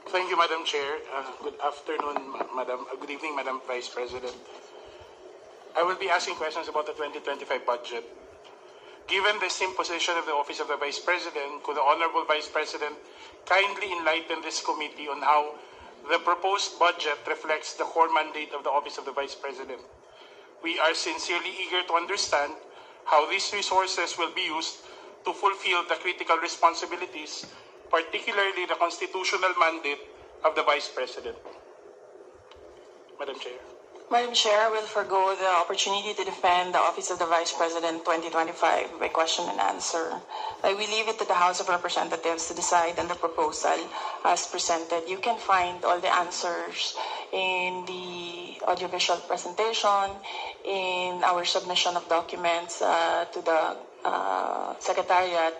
Thank you, Madam Chair. Good afternoon, Good evening, Madam Vice President. I will be asking questions about the 2025 budget. Given the same position of the Office of the Vice President, could the Honorable Vice President kindly enlighten this committee on how the proposed budget reflects the core mandate of the Office of the Vice President? We are sincerely eager to understand how these resources will be used to fulfill the critical responsibilities, particularly the constitutional mandate of the Vice President. Madam Chair. Madam Chair, I will forgo the opportunity to defend the Office of the Vice President 2025 by question and answer. I will leave it to the House of Representatives to decide on the proposal as presented. You can find all the answers in the audiovisual presentation, in our submission of documents to the Secretariat,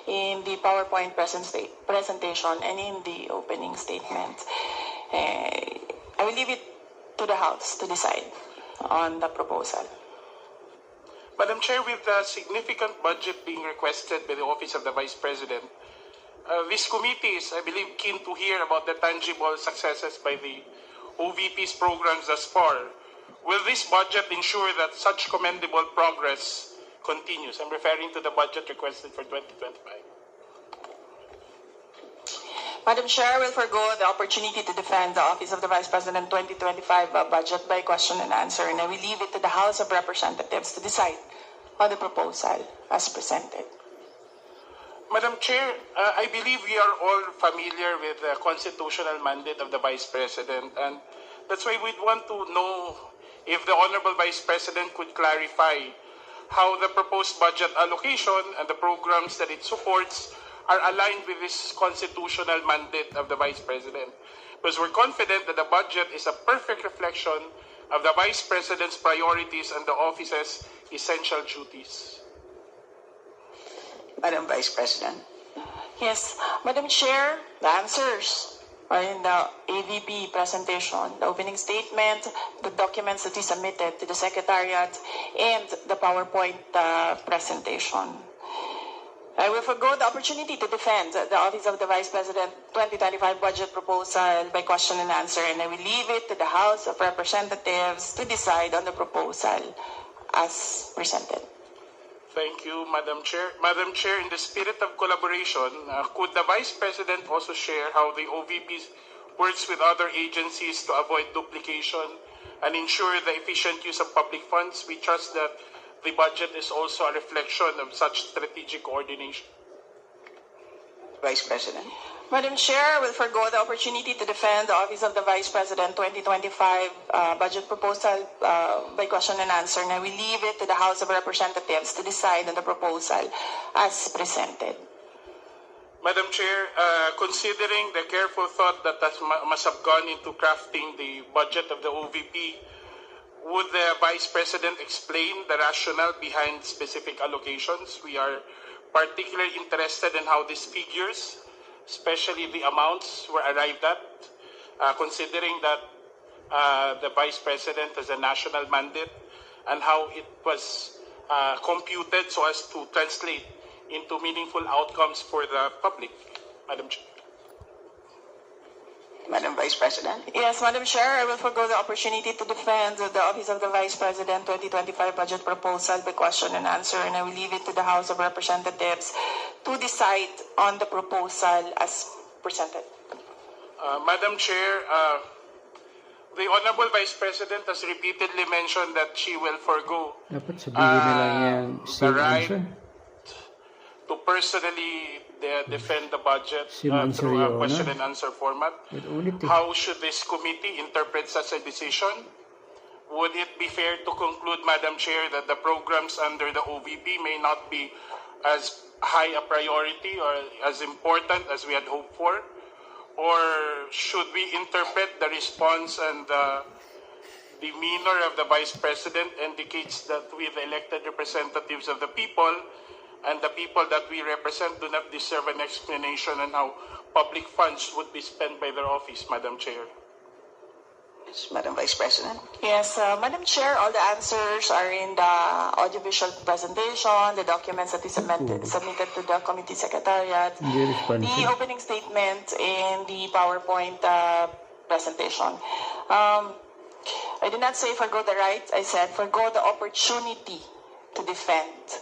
in the PowerPoint presentation, and in the opening statement. I will leave it to the House to decide on the proposal. Madam Chair, with the significant budget being requested by the Office of the Vice President, this committee is, I believe, keen to hear about the tangible successes by the OVP's programs thus far. Will this budget ensure that such commendable progress continues? I'm referring to the budget requested for 2025. Madam Chair, I will forgo the opportunity to defend the Office of the Vice President 2025 budget by question and answer, and I will leave it to the House of Representatives to decide on the proposal as presented. Madam Chair, I believe we are all familiar with the constitutional mandate of the Vice President, and that's why we'd want to know if the Honorable Vice President could clarify how the proposed budget allocation and the programs that it supports are aligned with this constitutional mandate of the Vice President. Because we're confident that the budget is a perfect reflection of the Vice President's priorities and the Office's essential duties. Madam Vice President. Yes, Madam Chair, the answers are in the AVP presentation, the opening statement, the documents that we submitted to the Secretariat, and the PowerPoint presentation. I will forgo the opportunity to defend the Office of the Vice President 2025 budget proposal by question and answer, and I will leave it to the House of Representatives to decide on the proposal as presented. Thank you, Madam Chair. Madam Chair, in the spirit of collaboration, could the Vice President also share how the OVP works with other agencies to avoid duplication and ensure the efficient use of public funds? We trust that the budget is also a reflection of such strategic coordination. Vice President. Madam Chair, I will forgo the opportunity to defend the Office of the Vice President 2025 budget proposal by question and answer, and I will leave it to the House of Representatives to decide on the proposal as presented. Madam Chair, considering the careful thought that must have gone into crafting the budget of the OVP, would the Vice President explain the rationale behind specific allocations? We are particularly interested in how these figures, especially the amounts, were arrived at, considering that the Vice President has a national mandate, and how it was computed so as to translate into meaningful outcomes for the public. Madam Chair. Madam Vice President. Yes, Madam Chair, I will forgo the opportunity to defend the Office of the Vice President 2025 budget proposal by question and answer, and I will leave it to the House of Representatives to decide on the proposal as presented. Madam Chair, the Honorable Vice President has repeatedly mentioned that she will forgo Dapat sabihin na lang yan, the right to personally defend the budget through a question and answer format. How should this committee interpret such a decision? Would it be fair to conclude, Madam Chair, that the programs under the OVP may not be as high a priority or as important as we had hoped for? Or should we interpret the response and the demeanor of the Vice President indicates that we, the elected representatives of the people, and the people that we represent do not deserve an explanation on how public funds would be spent by their office, Madam Chair? Yes, Madam Vice President. Yes, Madam Chair, all the answers are in the audiovisual presentation, the documents that is submitted to the committee secretariat, the opening statement, and the PowerPoint presentation. I did not say forgo the right, I said forgo the opportunity to defend.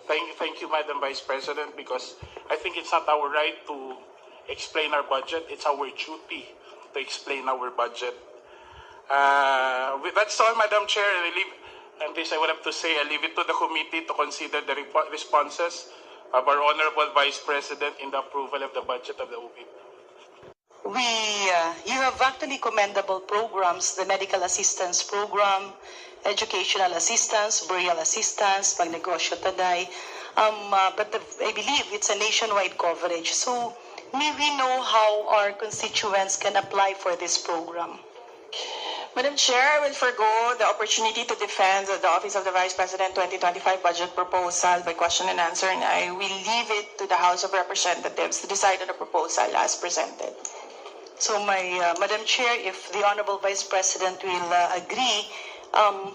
Thank you, Madam Vice President, because I think it's not our right to explain our budget. It's our duty to explain our budget. That's all, Madam Chair. And this I would have to say, I leave it to the committee to consider the responses of our Honorable Vice President in the approval of the budget of the OVP. You have actually commendable programs, the medical assistance program, educational assistance, burial assistance, pagnegosyo taday. But I believe it's a nationwide coverage. So may we know how our constituents can apply for this program? Madam Chair, I will forgo the opportunity to defend the Office of the Vice President 2025 budget proposal by question and answer, and I will leave it to the House of Representatives to decide on the proposal as presented. So, Madam Chair, if the Honorable Vice President will agree,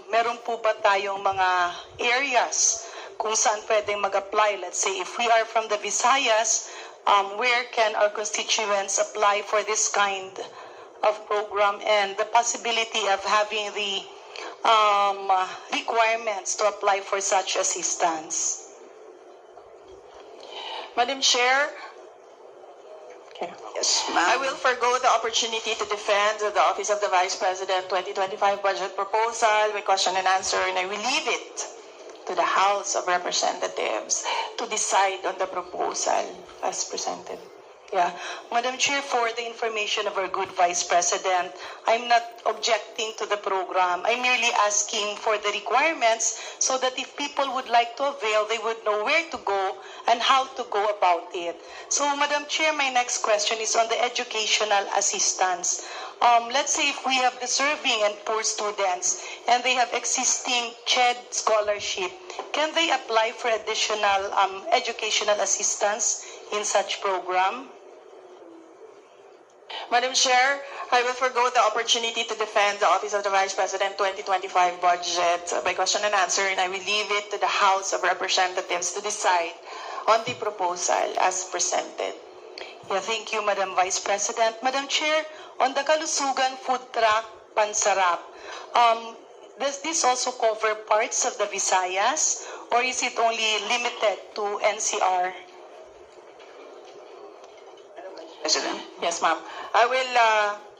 meron po ba tayong mga areas kung saan pwedeng mag-apply? Let's say, if we are from the Visayas, where can our constituents apply for this kind of program, and the possibility of having the requirements to apply for such assistance? Madam Chair, Yes, I ma'am. will forgo the opportunity to defend the Office of the Vice President 2025 budget proposal by question and answer, and I will leave it to the House of Representatives to decide on the proposal as presented. Yeah. Madam Chair, for the information of our good Vice President, I'm not objecting to the program. I'm merely asking for the requirements so that if people would like to avail, they would know where to go and how to go about it. So, Madam Chair, my next question is on the educational assistance. Let's say if we have deserving and poor students and they have existing CHED scholarship, can they apply for additional educational assistance in such program? Madam Chair, I will forgo the opportunity to defend the Office of the Vice President 2025 budget by question and answer, and I will leave it to the House of Representatives to decide on the proposal as presented. Yeah, thank you, Madam Vice President. Madam Chair, on the Kalusugan Food Truck Pansarap, does this also cover parts of the Visayas, or is it only limited to NCR? President. Yes, ma'am. I will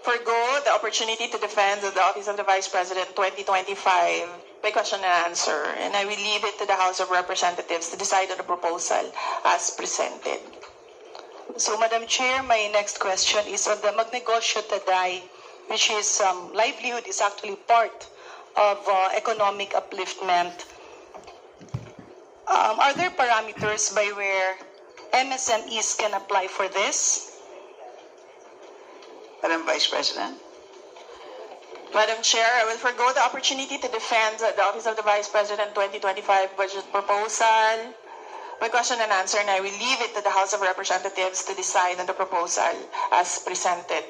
forgo the opportunity to defend the Office of the Vice President 2025 by question and answer, and I will leave it to the House of Representatives to decide on the proposal as presented. So, Madam Chair, my next question is on the Magnegosyo Taday, which is livelihood is actually part of economic upliftment. Are there parameters by where MSMEs can apply for this? Madam Vice President. Madam Chair, I will forgo the opportunity to defend the Office of the Vice President 2025 budget proposal by question and answer, and I will leave it to the House of Representatives to decide on the proposal as presented.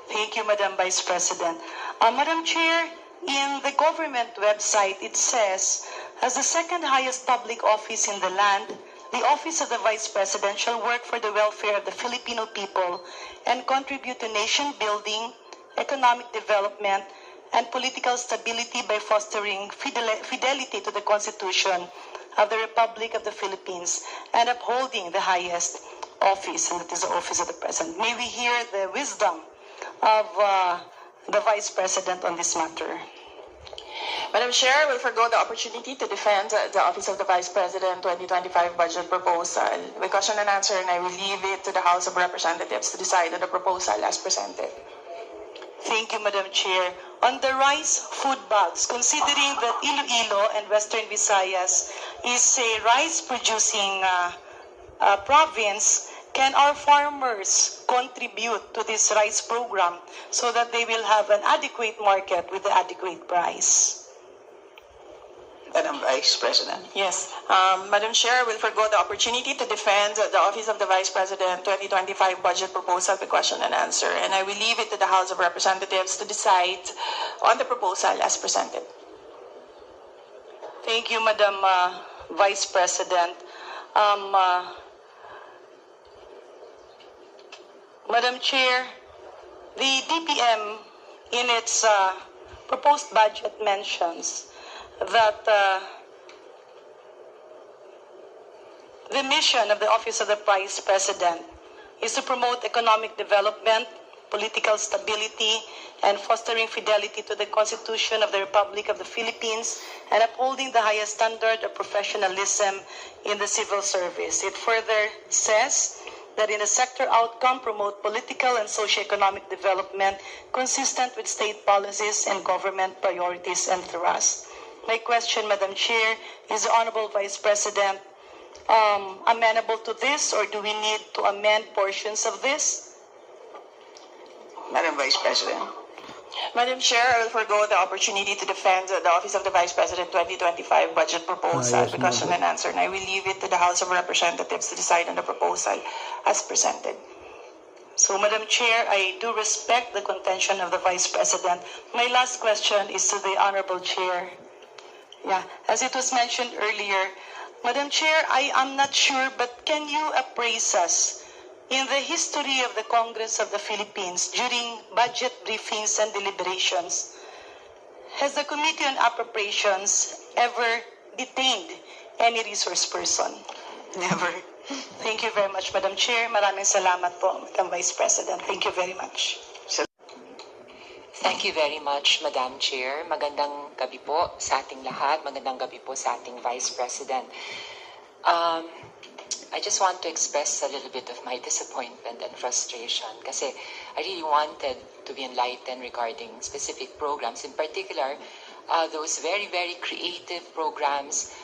Thank you, Madam Vice President. Madam Chair, in the government website, it says, as the second highest public office in the land, the Office of the Vice President shall work for the welfare of the Filipino people and contribute to nation building, economic development, and political stability by fostering fidelity to the Constitution of the Republic of the Philippines and upholding the highest office, and that is the Office of the President. May we hear the wisdom of the Vice President on this matter. Madam Chair, I will forgo the opportunity to defend the Office of the Vice President 2025 budget proposal by question and answer, and I will leave it to the House of Representatives to decide on the proposal as presented. Thank you, Madam Chair. On the rice food bags, considering that Iloilo and Western Visayas is a rice-producing province, can our farmers contribute to this rice program so that they will have an adequate market with the adequate price? Madam Vice President. Yes. Madam Chair, I will forgo the opportunity to defend the Office of the Vice President 2025 budget proposal by question and answer, and I will leave it to the House of Representatives to decide on the proposal as presented. Thank you, Madam Vice President. Madam Chair, the DPM in its proposed budget mentions that the mission of the Office of the Vice President is to promote economic development, political stability, and fostering fidelity to the Constitution of the Republic of the Philippines and upholding the highest standard of professionalism in the civil service. It further says that in a sector outcome, promote political and socio-economic development consistent with state policies and government priorities and thrusts. My question, Madam Chair, is the Honorable Vice President amenable to this, or do we need to amend portions of this? Madam Vice President. Madam Chair, I will forgo the opportunity to defend the Office of the Vice President 2025 budget proposal by question and answer, and I will leave it to the House of Representatives to decide on the proposal as presented. So, Madam Chair, I do respect the contention of the Vice President. My last question is to the Honorable Chair. Yeah, as it was mentioned earlier, Madam Chair, I am not sure, but can you appraise us in the history of the Congress of the Philippines during budget briefings and deliberations? Has the Committee on Appropriations ever detained any resource person? Never. Thank you very much, Madam Chair. Maraming salamat po, Madam Vice President. Thank you very much. Thank you very much, Madam Chair. Magandang gabi po sa ating lahat. Magandang gabi po sa ating Vice President. I just want to express a little bit of my disappointment and frustration kasi I really wanted to be enlightened regarding specific programs, in particular, those very, very creative programs,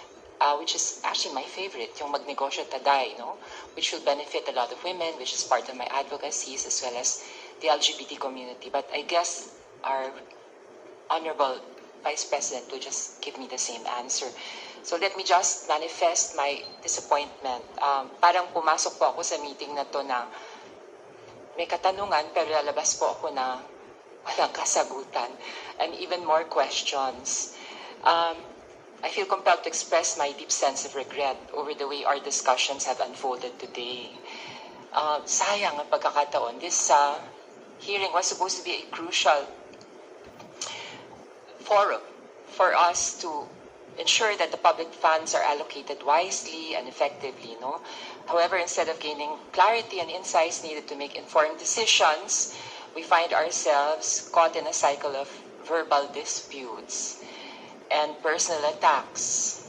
which is actually my favorite, yung Magnegosyo Taday, no? Which will benefit a lot of women, which is part of my advocacies, as well as the LGBT community. But I guess our Honorable Vice President will just give me the same answer. So let me just manifest my disappointment. Parang pumasok po ako sa meeting na to na may katanungan pero lalabas po ako na walang kasagutan and even more questions. I feel compelled to express my deep sense of regret over the way our discussions have unfolded today. Sayang ang pagkakataon. This hearing was supposed to be a crucial forum for us to ensure that the public funds are allocated wisely and effectively, no? However, instead of gaining clarity and insights needed to make informed decisions, we find ourselves caught in a cycle of verbal disputes and personal attacks.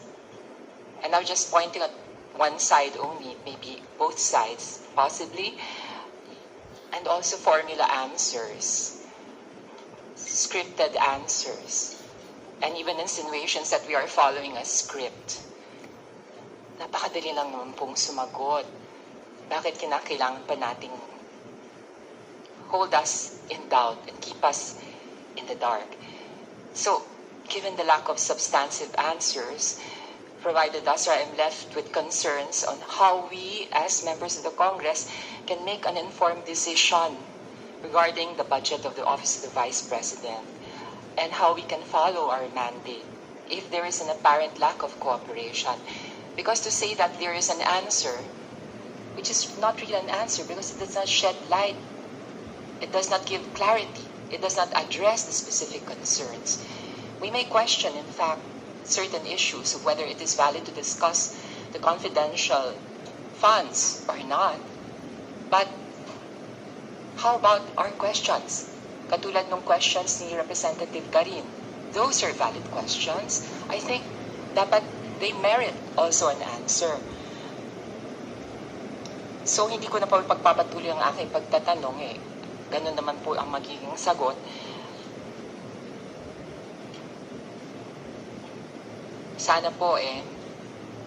And I'm just pointing at one side only, maybe both sides, possibly, and also formula answers, scripted answers, and even insinuations that we are following a script. Napakadali lang naman pong sumagot. Bakit kinakailangan pa nating hold us in doubt and keep us in the dark? So, given the lack of substantive answers provided us, I am left with concerns on how we, as members of the Congress, can make an informed decision regarding the budget of the Office of the Vice President and how we can follow our mandate if there is an apparent lack of cooperation. Because to say that there is an answer, which is not really an answer because it does not shed light, it does not give clarity, it does not address the specific concerns. We may question, in fact, certain issues of whether it is valid to discuss the confidential funds or not. But how about our questions? Katulad ng questions ni Representative Karin. Those are valid questions. I think dapat they merit also an answer. So hindi ko na po pagpapatuloy ang aking pagtatanong ganun naman po ang magiging sagot. Sana po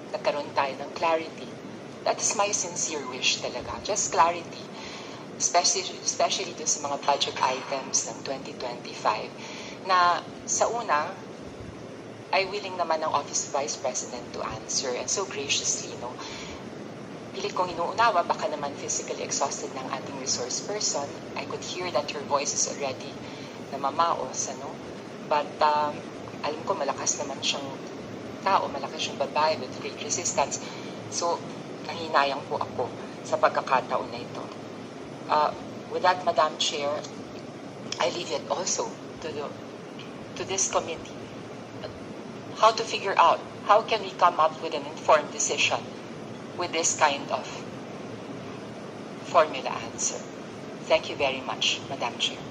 nagkaroon tayo ng clarity. That is my sincere wish talaga. Just clarity. Especially dun sa mga budget items ng 2025 na sa una, ay willing naman ang Office of Vice President to answer, and so graciously, no, pilit kong inuunawa, baka naman physically exhausted ng ating resource person. I could hear that her voice is already namamaos, ano? But alam ko malakas naman siyang tao, malakas siyang babae with great resistance. So, nanghinayang po ako sa pagkakataon na ito. With that, Madam Chair, I leave it also to this committee how to figure out how can we come up with an informed decision with this kind of formula answer. Thank you very much, Madam Chair.